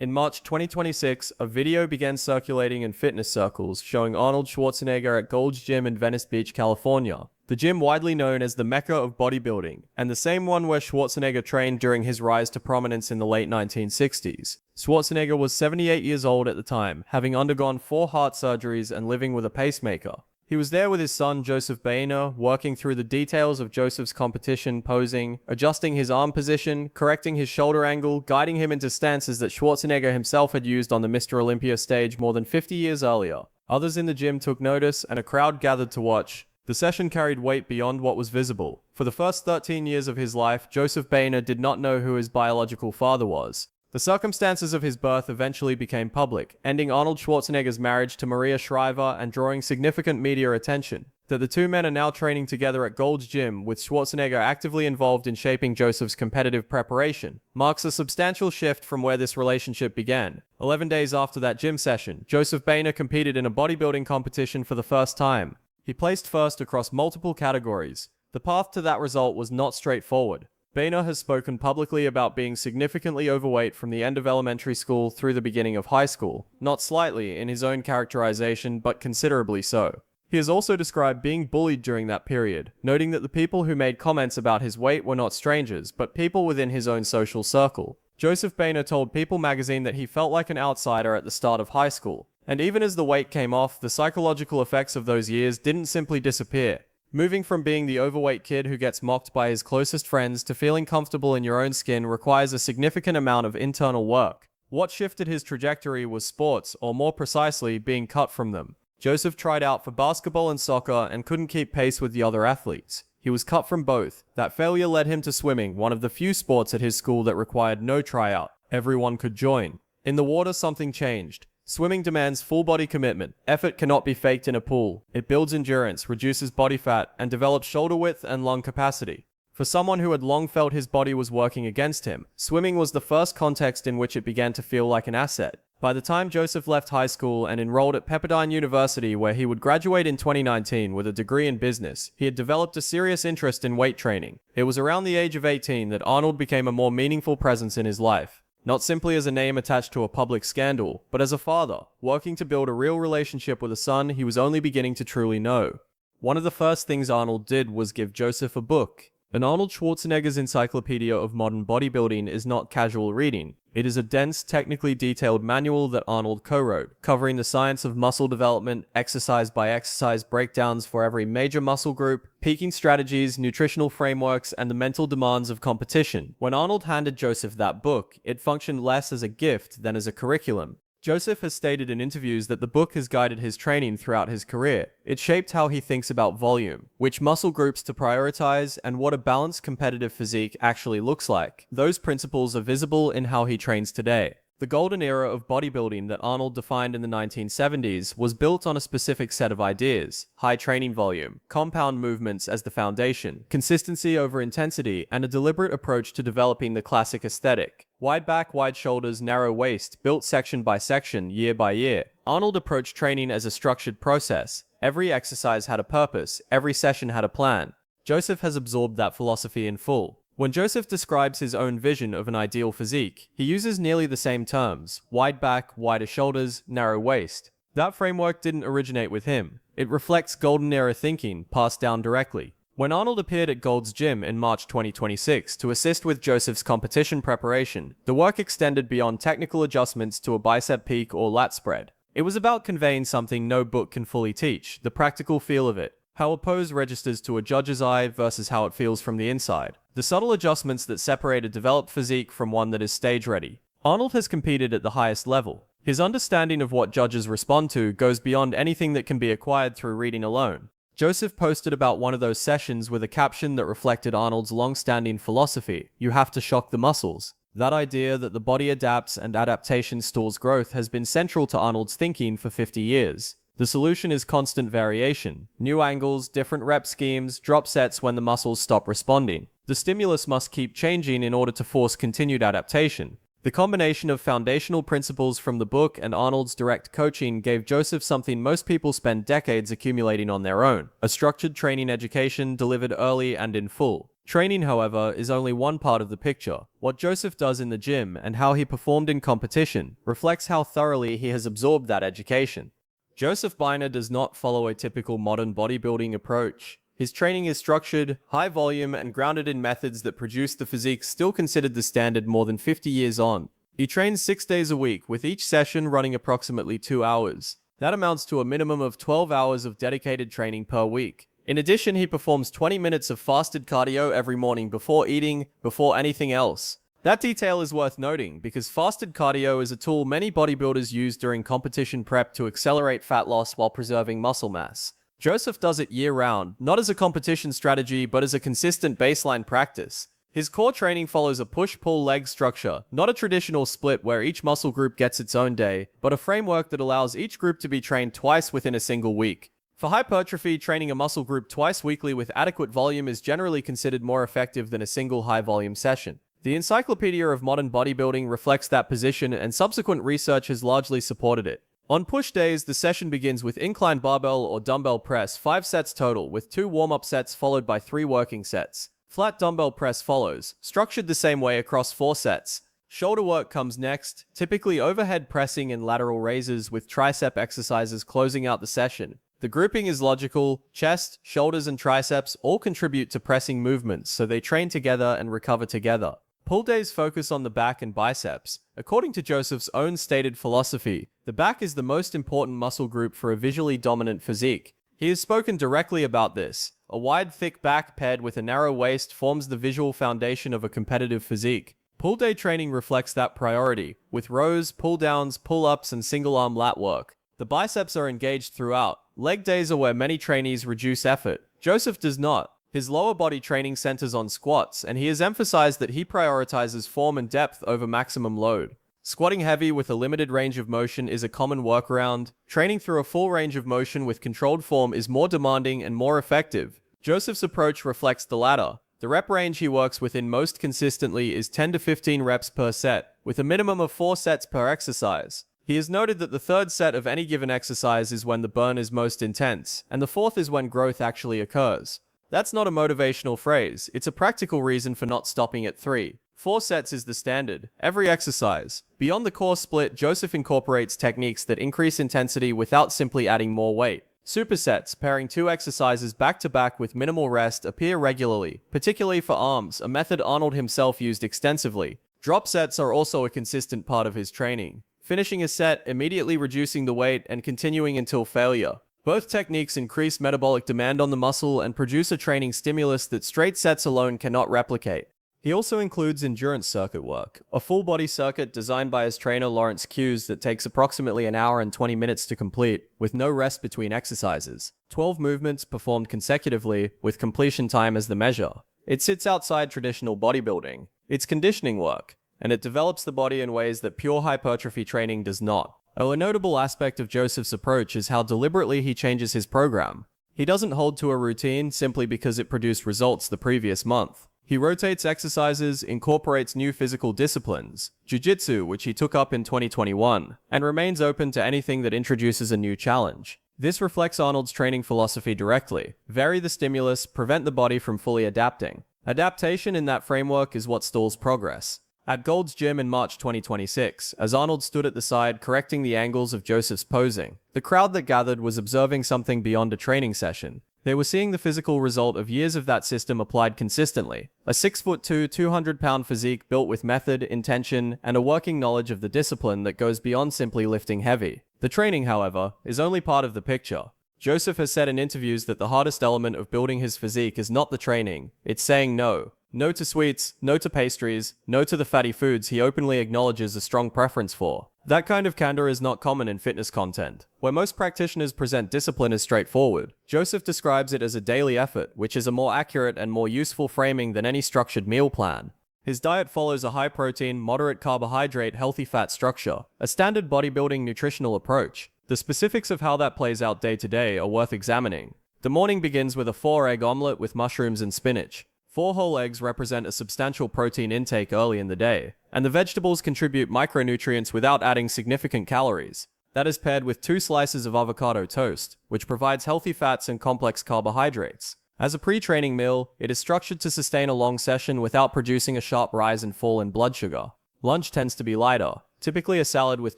In March 2026, a video began circulating in fitness circles showing Arnold Schwarzenegger at Gold's Gym in Venice Beach, California. The gym widely known as the Mecca of bodybuilding, and the same one where Schwarzenegger trained during his rise to prominence in the late 1960s. Schwarzenegger was 78 years old at the time, having undergone 4 heart surgeries and living with a pacemaker. He was there with his son Joseph Boehner, working through the details of Joseph's competition posing, adjusting his arm position, correcting his shoulder angle, guiding him into stances that Schwarzenegger himself had used on the Mr. Olympia stage more than 50 years earlier. Others in the gym took notice, and a crowd gathered to watch. The session carried weight beyond what was visible. For the first 13 years of his life, Joseph Boehner did not know who his biological father was. The circumstances of his birth eventually became public, ending Arnold Schwarzenegger's marriage to Maria Shriver and drawing significant media attention. That the two men are now training together at Gold's Gym, with Schwarzenegger actively involved in shaping Joseph's competitive preparation, marks a substantial shift from where this relationship began. 11 days after that gym session, Joseph Boehner competed in a bodybuilding competition for the first time. He placed first across multiple categories. The path to that result was not straightforward. Boehner has spoken publicly about being significantly overweight from the end of elementary school through the beginning of high school, not slightly in his own characterization, but considerably so. He has also described being bullied during that period, noting that the people who made comments about his weight were not strangers, but people within his own social circle. Joseph Boehner told People magazine that he felt like an outsider at the start of high school, and even as the weight came off, the psychological effects of those years didn't simply disappear. Moving from being the overweight kid who gets mocked by his closest friends to feeling comfortable in your own skin requires a significant amount of internal work. What shifted his trajectory was sports, or more precisely, being cut from them. Joseph tried out for basketball and soccer and couldn't keep pace with the other athletes. He was cut from both. That failure led him to swimming, one of the few sports at his school that required no tryout. Everyone could join. In the water, something changed. Swimming demands full-body commitment. Effort cannot be faked in a pool. It builds endurance, reduces body fat, and develops shoulder width and lung capacity. For someone who had long felt his body was working against him, swimming was the first context in which it began to feel like an asset. By the time Joseph left high school and enrolled at Pepperdine University, where he would graduate in 2019 with a degree in business, he had developed a serious interest in weight training. It was around the age of 18 that Arnold became a more meaningful presence in his life. Not simply as a name attached to a public scandal, but as a father, working to build a real relationship with a son he was only beginning to truly know. One of the first things Arnold did was give Joseph a book. An Arnold Schwarzenegger's Encyclopedia of Modern Bodybuilding is not casual reading. It is a dense, technically detailed manual that Arnold co-wrote, covering the science of muscle development, exercise by exercise breakdowns for every major muscle group, peaking strategies, nutritional frameworks, and the mental demands of competition. When Arnold handed Joseph that book, it functioned less as a gift than as a curriculum. Joseph has stated in interviews that the book has guided his training throughout his career. It shaped how he thinks about volume, which muscle groups to prioritize, and what a balanced competitive physique actually looks like. Those principles are visible in how he trains today. The golden era of bodybuilding that Arnold defined in the 1970s was built on a specific set of ideas: high training volume, compound movements as the foundation, consistency over intensity, and a deliberate approach to developing the classic aesthetic. Wide back, wide shoulders, narrow waist, built section by section, year by year. Arnold approached training as a structured process. Every exercise had a purpose, every session had a plan. Joseph has absorbed that philosophy in full. When Joseph describes his own vision of an ideal physique, he uses nearly the same terms: wide back, wider shoulders, narrow waist. That framework didn't originate with him. It reflects golden era thinking passed down directly. When Arnold appeared at Gold's Gym in March 2026 to assist with Joseph's competition preparation, the work extended beyond technical adjustments to a bicep peak or lat spread. It was about conveying something no book can fully teach: the practical feel of it. How a pose registers to a judge's eye versus how it feels from the inside. The subtle adjustments that separate a developed physique from one that is stage-ready. Arnold has competed at the highest level. His understanding of what judges respond to goes beyond anything that can be acquired through reading alone. Joseph posted about one of those sessions with a caption that reflected Arnold's long-standing philosophy: you have to shock the muscles. That idea that the body adapts and adaptation stalls growth has been central to Arnold's thinking for 50 years. The solution is constant variation. New angles, different rep schemes, drop sets when the muscles stop responding. The stimulus must keep changing in order to force continued adaptation. The combination of foundational principles from the book and Arnold's direct coaching gave Joseph something most people spend decades accumulating on their own: a structured training education delivered early and in full. Training, however, is only one part of the picture. What Joseph does in the gym and how he performed in competition reflects how thoroughly he has absorbed that education. Joseph Biner does not follow a typical modern bodybuilding approach. His training is structured, high volume, and grounded in methods that produce the physique still considered the standard more than 50 years on. He trains 6 days a week, with each session running approximately 2 hours. That amounts to a minimum of 12 hours of dedicated training per week. In addition, he performs 20 minutes of fasted cardio every morning before eating, before anything else. That detail is worth noting because fasted cardio is a tool many bodybuilders use during competition prep to accelerate fat loss while preserving muscle mass. Joseph does it year-round, not as a competition strategy but as a consistent baseline practice. His core training follows a push-pull leg structure, not a traditional split where each muscle group gets its own day, but a framework that allows each group to be trained twice within a single week. For hypertrophy, training a muscle group twice weekly with adequate volume is generally considered more effective than a single high-volume session. The Encyclopedia of Modern Bodybuilding reflects that position, and subsequent research has largely supported it. On push days, the session begins with incline barbell or dumbbell press, 5 sets total, with 2 warm-up sets followed by 3 working sets. Flat dumbbell press follows, structured the same way across 4 sets. Shoulder work comes next, typically overhead pressing and lateral raises with tricep exercises closing out the session. The grouping is logical. Chest, shoulders, and triceps all contribute to pressing movements, so they train together and recover together. Pull days focus on the back and biceps. According to Joseph's own stated philosophy, the back is the most important muscle group for a visually dominant physique. He has spoken directly about this. A wide, thick back paired with a narrow waist forms the visual foundation of a competitive physique. Pull day training reflects that priority, with rows, pull-downs, pull-ups, and single-arm lat work. The biceps are engaged throughout. Leg days are where many trainees reduce effort. Joseph does not. His lower body training centers on squats, and he has emphasized that he prioritizes form and depth over maximum load. Squatting heavy with a limited range of motion is a common workaround. Training through a full range of motion with controlled form is more demanding and more effective. Joseph's approach reflects the latter. The rep range he works within most consistently is 10 to 15 reps per set, with a minimum of 4 sets per exercise. He has noted that the third set of any given exercise is when the burn is most intense, and the fourth is when growth actually occurs. That's not a motivational phrase, it's a practical reason for not stopping at 3. 4 sets is the standard, every exercise. Beyond the core split, Joseph incorporates techniques that increase intensity without simply adding more weight. Supersets, pairing 2 exercises back-to-back with minimal rest, appear regularly, particularly for arms, a method Arnold himself used extensively. Drop sets are also a consistent part of his training. Finishing a set, immediately reducing the weight, and continuing until failure. Both techniques increase metabolic demand on the muscle and produce a training stimulus that straight sets alone cannot replicate. He also includes endurance circuit work, a full-body circuit designed by his trainer Lawrence Hughes that takes approximately an hour and 20 minutes to complete, with no rest between exercises. 12 movements performed consecutively, with completion time as the measure. It sits outside traditional bodybuilding. It's conditioning work, and it develops the body in ways that pure hypertrophy training does not. A notable aspect of Joseph's approach is how deliberately he changes his program. He doesn't hold to a routine simply because it produced results the previous month. He rotates exercises, incorporates new physical disciplines, jiu-jitsu, which he took up in 2021, and remains open to anything that introduces a new challenge. This reflects Arnold's training philosophy directly. Vary the stimulus, prevent the body from fully adapting. Adaptation in that framework is what stalls progress. At Gold's Gym in March 2026, as Arnold stood at the side correcting the angles of Joseph's posing, the crowd that gathered was observing something beyond a training session. They were seeing the physical result of years of that system applied consistently. A 6'2", 200-pound physique built with method, intention, and a working knowledge of the discipline that goes beyond simply lifting heavy. The training, however, is only part of the picture. Joseph has said in interviews that the hardest element of building his physique is not the training, it's saying no. No to sweets, no to pastries, no to the fatty foods he openly acknowledges a strong preference for. That kind of candor is not common in fitness content, where most practitioners present discipline as straightforward. Joseph describes it as a daily effort, which is a more accurate and more useful framing than any structured meal plan. His diet follows a high-protein, moderate-carbohydrate, healthy-fat structure, a standard bodybuilding nutritional approach. The specifics of how that plays out day to day are worth examining. The morning begins with a 4-egg omelette with mushrooms and spinach. 4 whole eggs represent a substantial protein intake early in the day, and the vegetables contribute micronutrients without adding significant calories. That is paired with 2 slices of avocado toast, which provides healthy fats and complex carbohydrates. As a pre-training meal, it is structured to sustain a long session without producing a sharp rise and fall in blood sugar. Lunch tends to be lighter, typically a salad with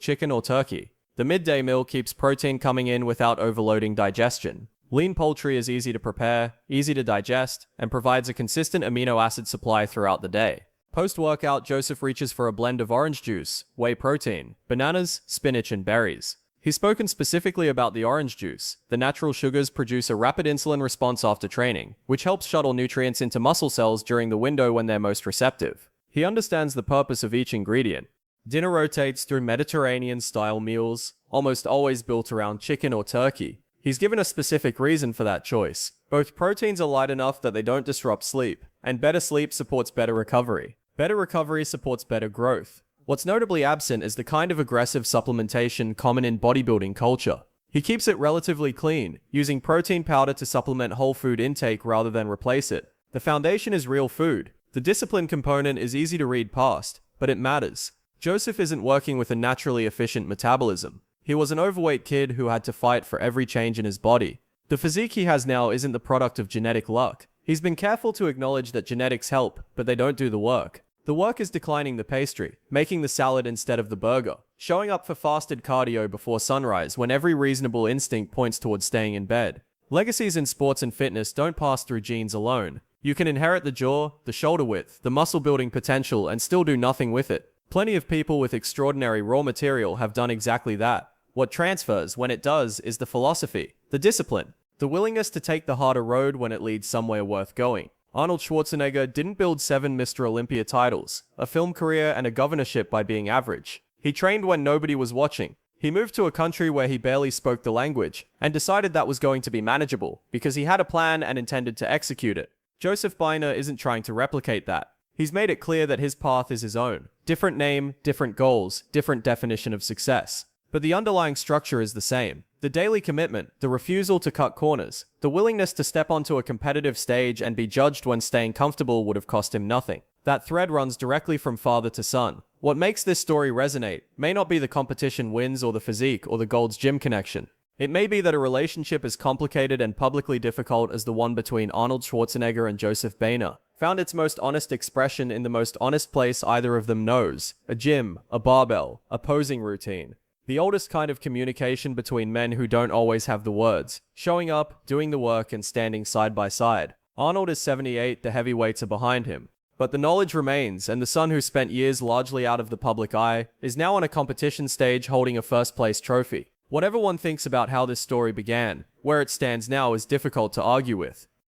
chicken or turkey. The midday meal keeps protein coming in without overloading digestion. Lean poultry is easy to prepare, easy to digest, and provides a consistent amino acid supply throughout the day. Post-workout, Joseph reaches for a blend of orange juice, whey protein, bananas, spinach, and berries. He's spoken specifically about the orange juice. The natural sugars produce a rapid insulin response after training, which helps shuttle nutrients into muscle cells during the window when they're most receptive. He understands the purpose of each ingredient. Dinner rotates through Mediterranean-style meals, almost always built around chicken or turkey. He's given a specific reason for that choice. Both proteins are light enough that they don't disrupt sleep, and better sleep supports better recovery. Better recovery supports better growth. What's notably absent is the kind of aggressive supplementation common in bodybuilding culture. He keeps it relatively clean, using protein powder to supplement whole food intake rather than replace it. The foundation is real food. The discipline component is easy to read past, but it matters. Joseph isn't working with a naturally efficient metabolism. He was an overweight kid who had to fight for every change in his body. The physique he has now isn't the product of genetic luck. He's been careful to acknowledge that genetics help, but they don't do the work. The work is declining the pastry, making the salad instead of the burger, showing up for fasted cardio before sunrise when every reasonable instinct points towards staying in bed. Legacies in sports and fitness don't pass through genes alone. You can inherit the jaw, the shoulder width, the muscle building potential, and still do nothing with it. Plenty of people with extraordinary raw material have done exactly that. What transfers, when it does, is the philosophy, the discipline, the willingness to take the harder road when it leads somewhere worth going. Arnold Schwarzenegger didn't build 7 Mr. Olympia titles, a film career, and a governorship by being average. He trained when nobody was watching. He moved to a country where he barely spoke the language, and decided that was going to be manageable, because he had a plan and intended to execute it. Joseph Biner isn't trying to replicate that. He's made it clear that his path is his own. Different name, different goals, different definition of success. But the underlying structure is the same. The daily commitment, the refusal to cut corners, the willingness to step onto a competitive stage and be judged when staying comfortable would have cost him nothing. That thread runs directly from father to son. What makes this story resonate may not be the competition wins or the physique or the Gold's Gym connection. It may be that a relationship as complicated and publicly difficult as the one between Arnold Schwarzenegger and Joseph Biner found its most honest expression in the most honest place either of them knows: a gym, a barbell, a posing routine. The oldest kind of communication between men who don't always have the words, showing up, doing the work, and standing side by side. Arnold is 78, the heavyweights are behind him. But the knowledge remains, and the son who spent years largely out of the public eye is now on a competition stage holding a first-place trophy. Whatever one thinks about how this story began, where it stands now is difficult to argue with.